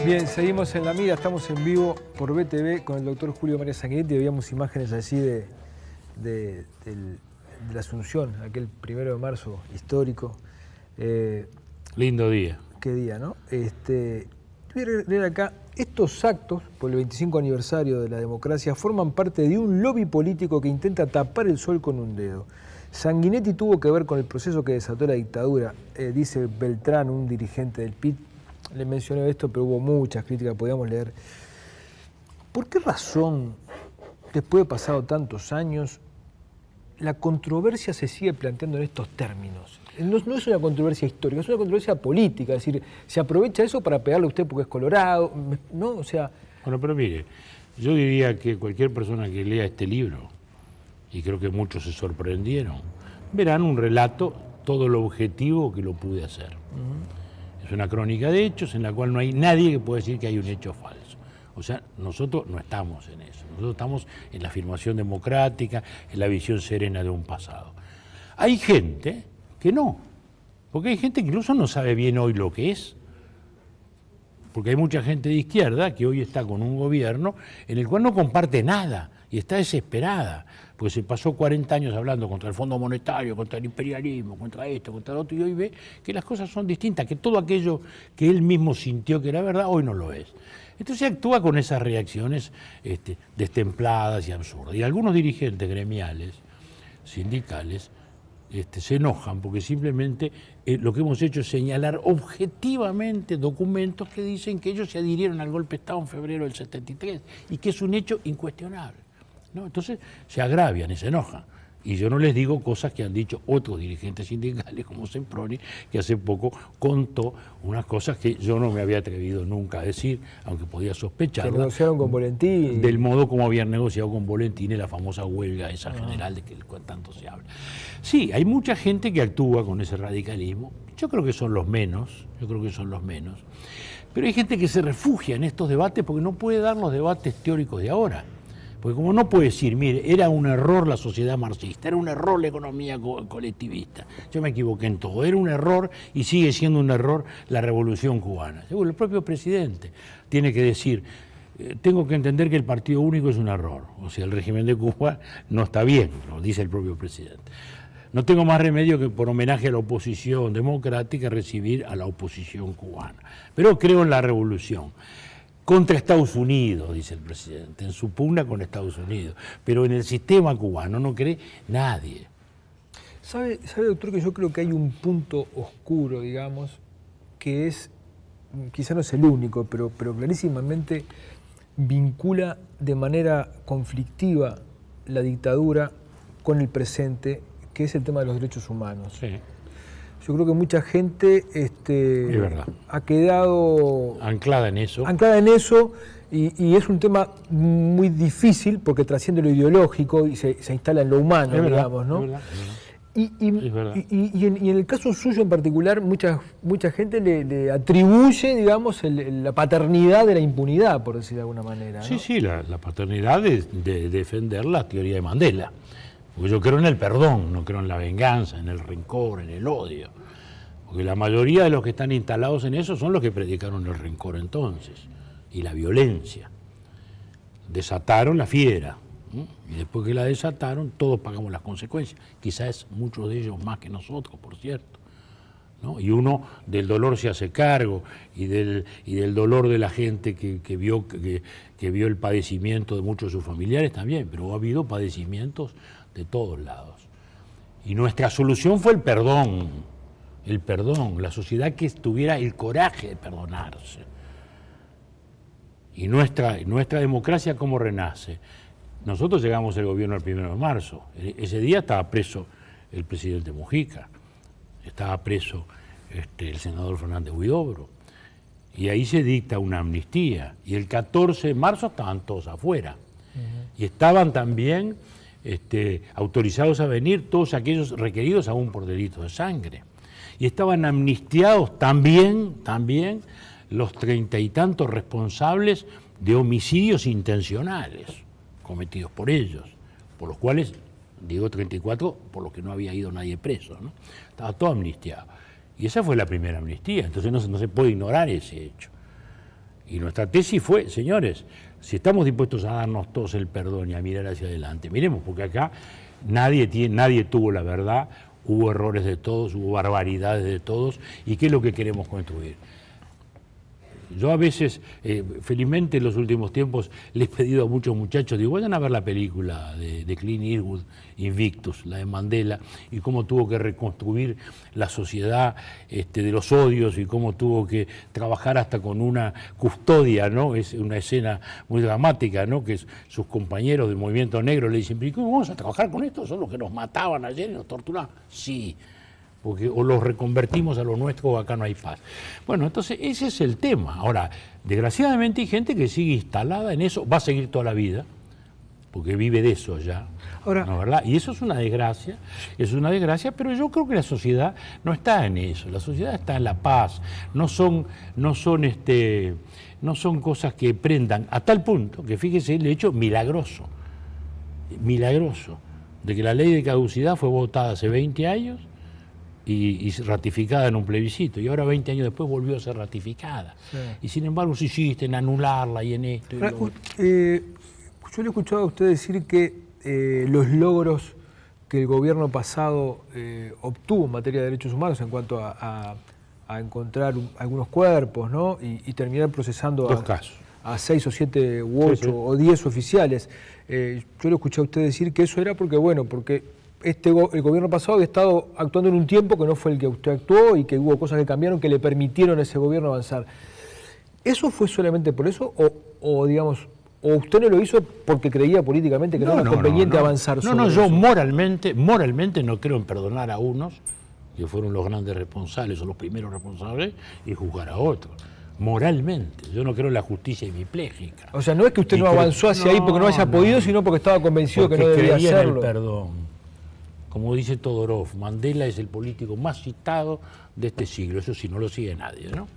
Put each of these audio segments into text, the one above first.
Bien, seguimos en La Mira, estamos en vivo por BTV con el doctor Julio María Sanguinetti. Veíamos imágenes así de la Asunción, aquel 1 de marzo histórico. Lindo día. Qué día, ¿no? Voy a leer acá, estos actos por el 25 aniversario de la democracia forman parte de un lobby político que intenta tapar el sol con un dedo. Sanguinetti tuvo que ver con el proceso que desató la dictadura, dice Beltrán, un dirigente del PIT. Le mencioné esto, pero hubo muchas críticas, podíamos leer. ¿Por qué razón, después de pasado tantos años, la controversia se sigue planteando en estos términos? No es una controversia histórica, es una controversia política, es decir, se aprovecha eso para pegarle a usted porque es colorado, ¿no? O sea... Bueno, pero mire, yo diría que cualquier persona que lea este libro, y creo que muchos se sorprendieron, verán un relato todo lo objetivo que lo pude hacer. Es una crónica de hechos en la cual no hay nadie que pueda decir que hay un hecho falso. O sea, nosotros no estamos en eso. Nosotros estamos en la afirmación democrática, en la visión serena de un pasado. Hay gente que no, porque hay gente que incluso no sabe bien hoy lo que es. Porque hay mucha gente de izquierda que hoy está con un gobierno en el cual no comparte nada y está desesperada, porque se pasó 40 años hablando contra el Fondo Monetario, contra el imperialismo, contra esto, contra lo otro, y hoy ve que las cosas son distintas, que todo aquello que él mismo sintió que era verdad, hoy no lo es. Entonces actúa con esas reacciones destempladas y absurdas. Y algunos dirigentes gremiales, sindicales, se enojan porque simplemente lo que hemos hecho es señalar objetivamente documentos que dicen que ellos se adhirieron al golpe de Estado en febrero del 73 y que es un hecho incuestionable, ¿no? Entonces se agravian y se enojan. Y yo no les digo cosas que han dicho otros dirigentes sindicales como Semproni, que hace poco contó unas cosas que yo no me había atrevido nunca a decir, aunque podía sospechar. Que negociaron con Volentín. Del modo como habían negociado con Volentín en la famosa huelga esa general de que tanto se habla. Sí, hay mucha gente que actúa con ese radicalismo. Yo creo que son los menos, Pero hay gente que se refugia en estos debates porque no puede dar los debates teóricos de ahora. Porque como no puede decir, mire, era un error la sociedad marxista, era un error la economía colectivista, yo me equivoqué en todo, era un error y sigue siendo un error la revolución cubana. Según el propio presidente tiene que decir, tengo que entender que el partido único es un error, o sea, el régimen de Cuba no está bien, lo dice el propio presidente. No tengo más remedio que por homenaje a la oposición democrática recibir a la oposición cubana, pero creo en la revolución. Contra Estados Unidos, dice el presidente, en su pugna con Estados Unidos, pero en el sistema cubano no cree nadie. ¿Sabe, doctor, que yo creo que hay un punto oscuro, digamos, que es, quizá no es el único, pero clarísimamente vincula de manera conflictiva la dictadura con el presente, que es el tema de los derechos humanos? Sí. Yo creo que mucha gente ha quedado anclada en eso. Y es un tema muy difícil porque trasciende lo ideológico y se instala en lo humano, digamos, ¿no? Y en el caso suyo en particular, mucha gente le atribuye, digamos, la paternidad de la impunidad, por decir de alguna manera, ¿no? Sí, la paternidad de defender la teoría de Mandela. Porque yo creo en el perdón, no creo en la venganza, en el rencor, en el odio. Porque la mayoría de los que están instalados en eso son los que predicaron el rencor entonces y la violencia. Desataron la fiera, ¿no? Y después que la desataron, todos pagamos las consecuencias. Quizás muchos de ellos más que nosotros, por cierto, ¿no? Y uno del dolor se hace cargo y del dolor de la gente que vio el padecimiento de muchos de sus familiares también, pero ha habido padecimientos de todos lados. Y nuestra solución fue el perdón, la sociedad que tuviera el coraje de perdonarse. Y nuestra democracia, ¿cómo renace? Nosotros llegamos al gobierno el 1 de marzo. Ese día estaba preso el presidente Mujica, estaba preso el senador Fernández Huidobro, y ahí se dicta una amnistía. Y el 14 de marzo estaban todos afuera. Y estaban también autorizados a venir todos aquellos requeridos aún por delitos de sangre. Y estaban amnistiados también los 30 y tantos responsables de homicidios intencionales cometidos por ellos, por los cuales, digo 34, por los que no había ido nadie preso, ¿no? Estaba todo amnistiado. Y esa fue la primera amnistía, entonces no se puede ignorar ese hecho. Y nuestra tesis fue, señores, si estamos dispuestos a darnos todos el perdón y a mirar hacia adelante, miremos, porque acá nadie tuvo la verdad, hubo errores de todos, hubo barbaridades de todos, y ¿qué es lo que queremos construir? Yo a veces, felizmente en los últimos tiempos, le he pedido a muchos muchachos, digo, vayan a ver la película de Clint Eastwood, Invictus, la de Mandela, y cómo tuvo que reconstruir la sociedad de los odios y cómo tuvo que trabajar hasta con una custodia, ¿no? Es una escena muy dramática, ¿no? Que sus compañeros del movimiento negro le dicen, ¿pero cómo vamos a trabajar con esto? ¿Son los que nos mataban ayer y nos torturaban? Sí. Porque o los reconvertimos a lo nuestro o acá no hay paz. Bueno, entonces ese es el tema. Ahora, desgraciadamente hay gente que sigue instalada en eso, va a seguir toda la vida, porque vive de eso ya. Ahora, ¿no, verdad? Y eso es una desgracia, pero yo creo que la sociedad no está en eso, la sociedad está en la paz, no son cosas que prendan, a tal punto que fíjese el hecho milagroso, de que la ley de caducidad fue votada hace 20 años, y ratificada en un plebiscito, y ahora 20 años después volvió a ser ratificada. Sí. Y sin embargo se insiste en anularla y en esto. Yo le he escuchado a usted decir que los logros que el gobierno pasado obtuvo en materia de derechos humanos en cuanto a encontrar algunos cuerpos, ¿no? y terminar procesando a 6 o 7 u 8 o 10 oficiales. Yo le escuché a usted decir que eso era porque el gobierno pasado había estado actuando en un tiempo que no fue el que usted actuó y que hubo cosas que cambiaron que le permitieron a ese gobierno avanzar. ¿Eso fue solamente por eso o usted no lo hizo porque creía políticamente que no era conveniente avanzar sobre eso? Yo moralmente no creo en perdonar a unos que fueron los grandes responsables o los primeros responsables y juzgar a otros. Moralmente, yo no creo en la justicia hemipléjica. O sea, no es que usted no avanzó hacia ahí porque no haya podido, sino porque estaba convencido que no debía hacerlo. En el perdón. Como dice Todorov, Mandela es el político más citado de este siglo. Eso sí, no lo sigue nadie, ¿no?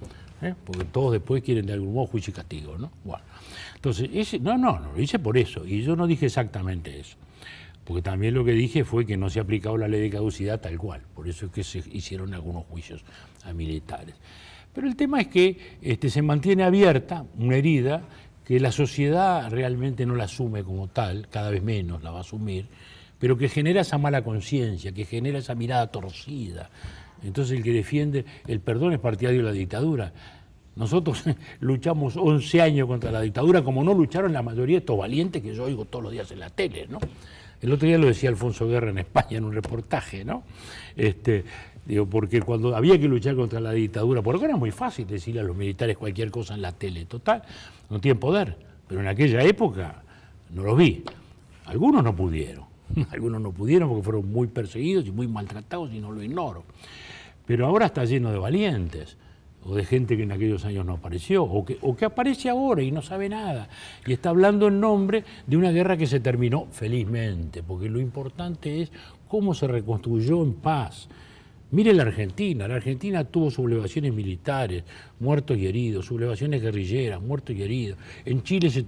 Porque todos después quieren de algún modo juicio y castigo, ¿no? Bueno, entonces, no, lo hice por eso. Y yo no dije exactamente eso. Porque también lo que dije fue que no se ha aplicado la ley de caducidad tal cual. Por eso es que se hicieron algunos juicios a militares. Pero el tema es que se mantiene abierta una herida que la sociedad realmente no la asume como tal, cada vez menos la va a asumir, pero que genera esa mala conciencia, que genera esa mirada torcida. Entonces el que defiende el perdón es partidario de la dictadura. Nosotros luchamos 11 años contra la dictadura, como no lucharon la mayoría de estos valientes que yo oigo todos los días en la tele, ¿no? El otro día lo decía Alfonso Guerra en España en un reportaje, ¿no? Porque cuando había que luchar contra la dictadura, porque era muy fácil decirle a los militares cualquier cosa en la tele, total, no tienen poder, pero en aquella época no los vi. Algunos no pudieron porque fueron muy perseguidos y muy maltratados y no lo ignoro. Pero ahora está lleno de valientes, o de gente que en aquellos años no apareció, o que aparece ahora y no sabe nada, y está hablando en nombre de una guerra que se terminó felizmente, porque lo importante es cómo se reconstruyó en paz. Mire la Argentina tuvo sublevaciones militares, muertos y heridos, sublevaciones guerrilleras, muertos y heridos. En Chile se